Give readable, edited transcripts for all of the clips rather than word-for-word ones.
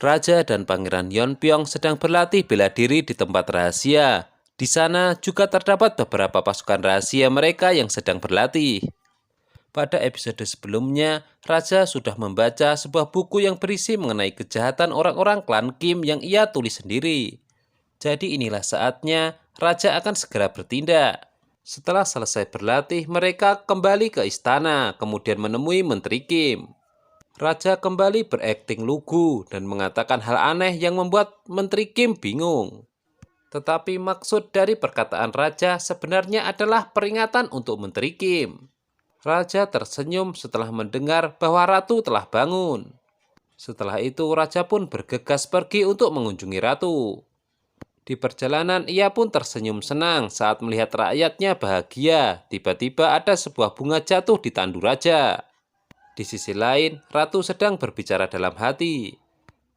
Raja dan Pangeran Yeonpyeong sedang berlatih bela diri di tempat rahasia. Di sana juga terdapat beberapa pasukan rahasia mereka yang sedang berlatih. Pada episode sebelumnya, Raja sudah membaca sebuah buku yang berisi mengenai kejahatan orang-orang klan Kim yang ia tulis sendiri. Jadi inilah saatnya Raja akan segera bertindak. Setelah selesai berlatih, mereka kembali ke istana, kemudian menemui Menteri Kim. Raja kembali berakting lugu dan mengatakan hal aneh yang membuat Menteri Kim bingung. Tetapi maksud dari perkataan Raja sebenarnya adalah peringatan untuk Menteri Kim. Raja tersenyum setelah mendengar bahwa Ratu telah bangun. Setelah itu Raja pun bergegas pergi untuk mengunjungi Ratu. Di perjalanan ia pun tersenyum senang saat melihat rakyatnya bahagia. Tiba-tiba ada sebuah bunga jatuh di tandu Raja. Di sisi lain, Ratu sedang berbicara dalam hati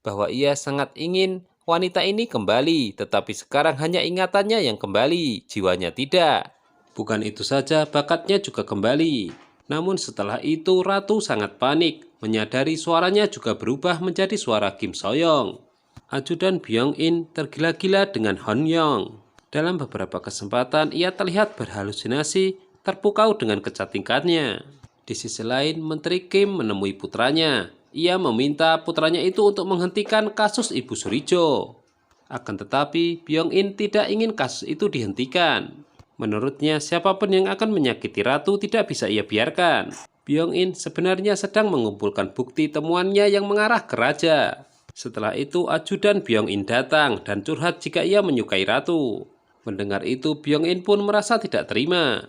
bahwa ia sangat ingin wanita ini kembali, tetapi sekarang hanya ingatannya yang kembali, jiwanya tidak. Bukan itu saja, bakatnya juga kembali. Namun setelah itu Ratu sangat panik, menyadari suaranya juga berubah menjadi suara Kim Soyoung. Ajudan Byung-in tergila-gila dengan Hon-young. Dalam beberapa kesempatan ia terlihat berhalusinasi, terpukau dengan kecantikannya. Di sisi lain, Menteri Kim menemui putranya. Ia meminta putranya itu untuk menghentikan kasus Ibu Surijo. Akan tetapi, Byung-in tidak ingin kasus itu dihentikan. Menurutnya, siapapun yang akan menyakiti Ratu tidak bisa ia biarkan. Byung-in sebenarnya sedang mengumpulkan bukti temuannya yang mengarah ke Raja. Setelah itu, ajudan Byung-in datang dan curhat jika ia menyukai Ratu. Mendengar itu, Byung-in pun merasa tidak terima.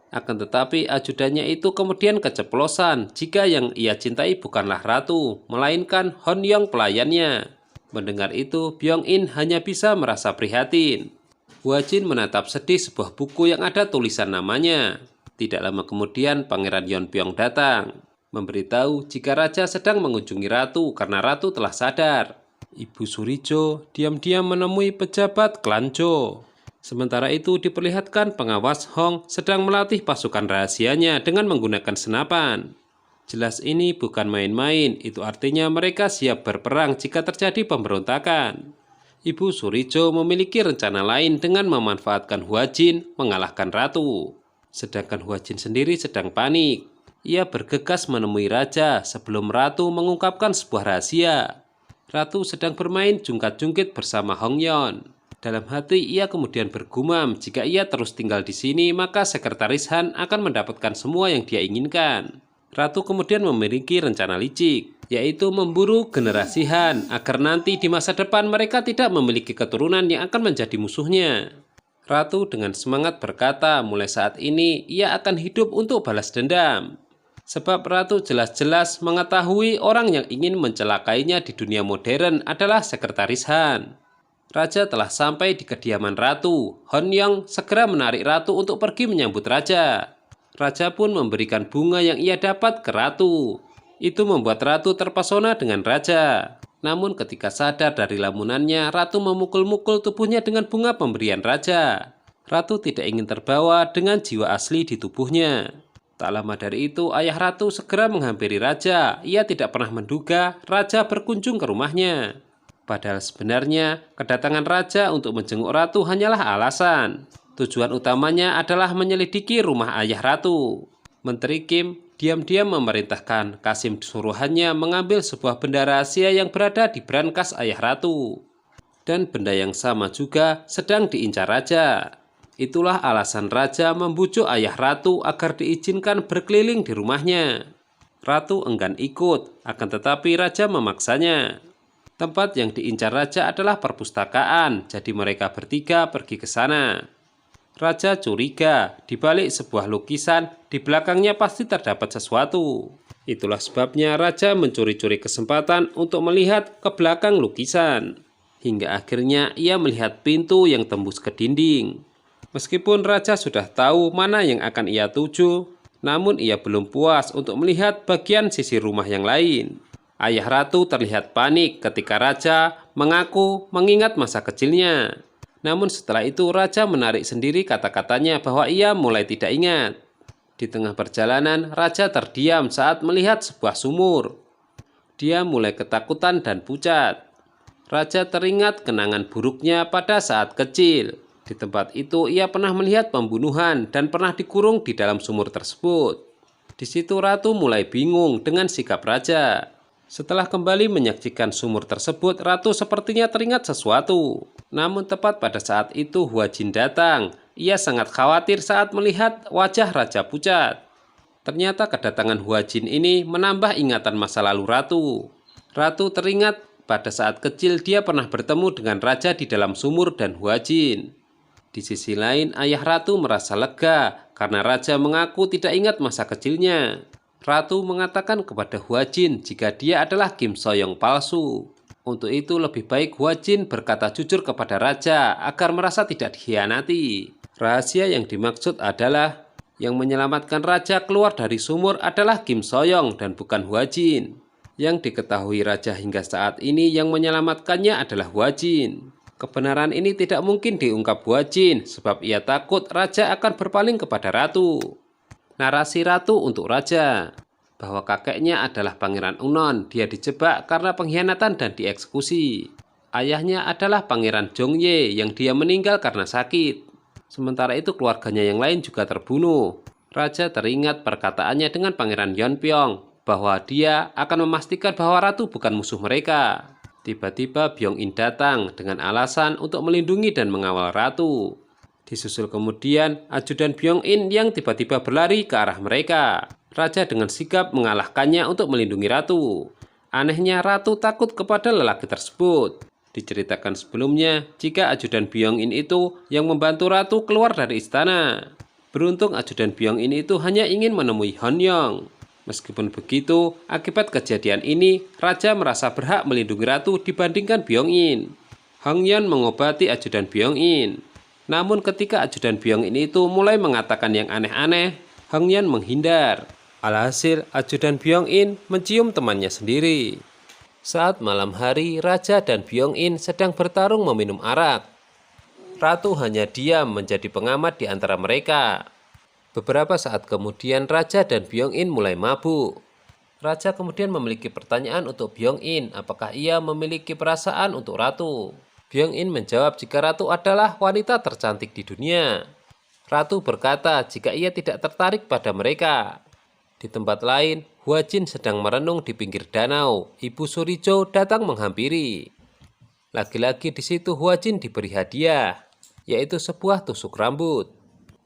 Akan tetapi, ajudannya itu kemudian keceplosan jika yang ia cintai bukanlah Ratu, melainkan Hon-young pelayannya. Mendengar itu, Byung-in hanya bisa merasa prihatin. Hwa-jin menatap sedih sebuah buku yang ada tulisan namanya. Tidak lama kemudian Pangeran Yeonpyeong datang, memberitahu jika Raja sedang mengunjungi Ratu karena Ratu telah sadar. Ibu Surijo diam-diam menemui pejabat klan Cho. Sementara itu diperlihatkan pengawas Hong sedang melatih pasukan rahasianya dengan menggunakan senapan. Jelas ini bukan main-main, itu artinya mereka siap berperang jika terjadi pemberontakan. Ibu Surijo memiliki rencana lain dengan memanfaatkan Hwa-jin mengalahkan Ratu. Sedangkan Hwa-jin sendiri sedang panik. Ia bergegas menemui Raja sebelum Ratu mengungkapkan sebuah rahasia. Ratu sedang bermain jungkat-jungkit bersama Hong-yeon. Dalam hati ia kemudian bergumam jika ia terus tinggal di sini maka Sekretaris Han akan mendapatkan semua yang dia inginkan. Ratu kemudian memiliki rencana licik, yaitu memburu generasi Han agar nanti di masa depan mereka tidak memiliki keturunan yang akan menjadi musuhnya. Ratu dengan semangat berkata mulai saat ini ia akan hidup untuk balas dendam. Sebab Ratu jelas-jelas mengetahui orang yang ingin mencelakainya di dunia modern adalah Sekretaris Han. Raja telah sampai di kediaman Ratu. Hon-young segera menarik Ratu untuk pergi menyambut Raja. Raja pun memberikan bunga yang ia dapat ke Ratu. Itu membuat Ratu terpesona dengan Raja. Namun ketika sadar dari lamunannya, Ratu memukul-mukul tubuhnya dengan bunga pemberian Raja. Ratu tidak ingin terbawa dengan jiwa asli di tubuhnya. Tak lama dari itu, ayah Ratu segera menghampiri Raja. Ia tidak pernah menduga Raja berkunjung ke rumahnya. Padahal sebenarnya, kedatangan Raja untuk menjenguk Ratu hanyalah alasan. Tujuan utamanya adalah menyelidiki rumah ayah Ratu. Menteri Kim diam-diam memerintahkan Kasim suruhannya mengambil sebuah benda rahasia yang berada di brankas ayah Ratu. Dan benda yang sama juga sedang diincar Raja. Itulah alasan Raja membujuk ayah Ratu agar diizinkan berkeliling di rumahnya. Ratu enggan ikut, akan tetapi Raja memaksanya. Tempat yang diincar Raja adalah perpustakaan, jadi mereka bertiga pergi ke sana. Raja curiga, di balik sebuah lukisan, di belakangnya pasti terdapat sesuatu. Itulah sebabnya Raja mencuri-curi kesempatan untuk melihat ke belakang lukisan. Hingga akhirnya ia melihat pintu yang tembus ke dinding. Meskipun Raja sudah tahu mana yang akan ia tuju, namun ia belum puas untuk melihat bagian sisi rumah yang lain. Ayah Ratu terlihat panik ketika Raja mengaku mengingat masa kecilnya. Namun setelah itu Raja menarik sendiri kata-katanya bahwa ia mulai tidak ingat. Di tengah perjalanan, Raja terdiam saat melihat sebuah sumur. Dia mulai ketakutan dan pucat. Raja teringat kenangan buruknya pada saat kecil. Di tempat itu ia pernah melihat pembunuhan dan pernah dikurung di dalam sumur tersebut. Di situ ratu mulai bingung dengan sikap raja. Setelah kembali menyaksikan sumur tersebut, ratu sepertinya teringat sesuatu. Namun tepat pada saat itu Huajin datang. Ia sangat khawatir saat melihat wajah raja pucat. Ternyata kedatangan Huajin ini menambah ingatan masa lalu ratu. Ratu teringat pada saat kecil dia pernah bertemu dengan raja di dalam sumur dan Huajin. Di sisi lain, ayah ratu merasa lega karena raja mengaku tidak ingat masa kecilnya. Ratu mengatakan kepada Huajin jika dia adalah Kim Soyong palsu. Untuk itu lebih baik Huajin berkata jujur kepada raja agar merasa tidak dikhianati. Rahasia yang dimaksud adalah yang menyelamatkan raja keluar dari sumur adalah Kim Soyong dan bukan Huajin. Yang diketahui raja hingga saat ini yang menyelamatkannya adalah Huajin. Kebenaran ini tidak mungkin diungkap Huajin sebab ia takut raja akan berpaling kepada ratu. Narasi ratu untuk raja, bahwa kakeknya adalah Pangeran Unon. Dia dijebak karena pengkhianatan dan dieksekusi. Ayahnya adalah Pangeran Jongye yang dia meninggal karena sakit. Sementara itu keluarganya yang lain juga terbunuh. Raja teringat perkataannya dengan Pangeran Yeonpyeong bahwa dia akan memastikan bahwa ratu bukan musuh mereka. Tiba-tiba Byong-in datang dengan alasan untuk melindungi dan mengawal ratu. Disusul kemudian ajudan Byong-in yang tiba-tiba berlari ke arah mereka. Raja dengan sigap mengalahkannya untuk melindungi ratu. Anehnya ratu takut kepada lelaki tersebut. Diceritakan sebelumnya jika ajudan Byong-in itu yang membantu ratu keluar dari istana. Beruntung ajudan Byong-in itu hanya ingin menemui Honyong. Meskipun begitu, akibat kejadian ini, raja merasa berhak melindungi ratu dibandingkan Byong-in. Hongyeon mengobati ajudan Byong-in. Namun ketika ajudan Byong-in itu mulai mengatakan yang aneh-aneh, Hongyeon menghindar. Alhasil ajudan Byong-in mencium temannya sendiri. Saat malam hari, raja dan Byong-in sedang bertarung meminum arak. Ratu hanya diam menjadi pengamat di antara mereka. Beberapa saat kemudian raja dan Byong-in mulai mabuk. Raja kemudian memiliki pertanyaan untuk Byong-in, apakah ia memiliki perasaan untuk ratu. Byong-in menjawab jika ratu adalah wanita tercantik di dunia. Ratu berkata jika ia tidak tertarik pada mereka. Di tempat lain, Huajin sedang merenung di pinggir danau. Ibu Surijo datang menghampiri. Lagi-lagi di situ Huajin diberi hadiah, yaitu sebuah tusuk rambut.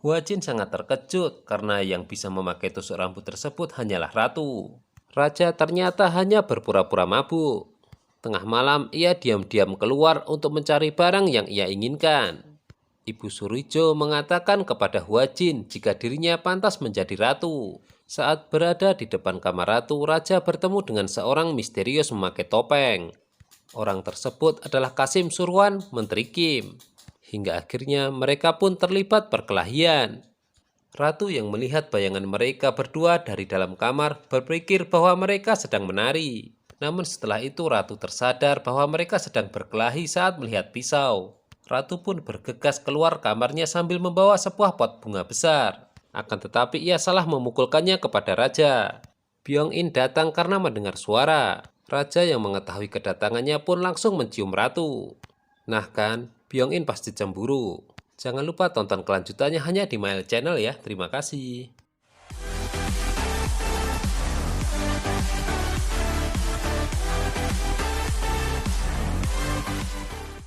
Huajin sangat terkejut karena yang bisa memakai tusuk rambut tersebut hanyalah ratu. Raja ternyata hanya berpura-pura mabuk. Tengah malam ia diam-diam keluar untuk mencari barang yang ia inginkan. Ibu Surijo mengatakan kepada Huajin jika dirinya pantas menjadi ratu. Saat berada di depan kamar ratu, raja bertemu dengan seorang misterius memakai topeng. Orang tersebut adalah Kasim Surwan, Menteri Kim. Hingga akhirnya mereka pun terlibat perkelahian. Ratu yang melihat bayangan mereka berdua dari dalam kamar berpikir bahwa mereka sedang menari. Namun setelah itu ratu tersadar bahwa mereka sedang berkelahi saat melihat pisau. Ratu pun bergegas keluar kamarnya sambil membawa sebuah pot bunga besar. Akan tetapi ia salah memukulkannya kepada raja. Byong-in datang karena mendengar suara. Raja yang mengetahui kedatangannya pun langsung mencium ratu. Nah kan, Byong-in pasti cemburu. Jangan lupa tonton kelanjutannya hanya di Mail Channel ya. Terima kasih.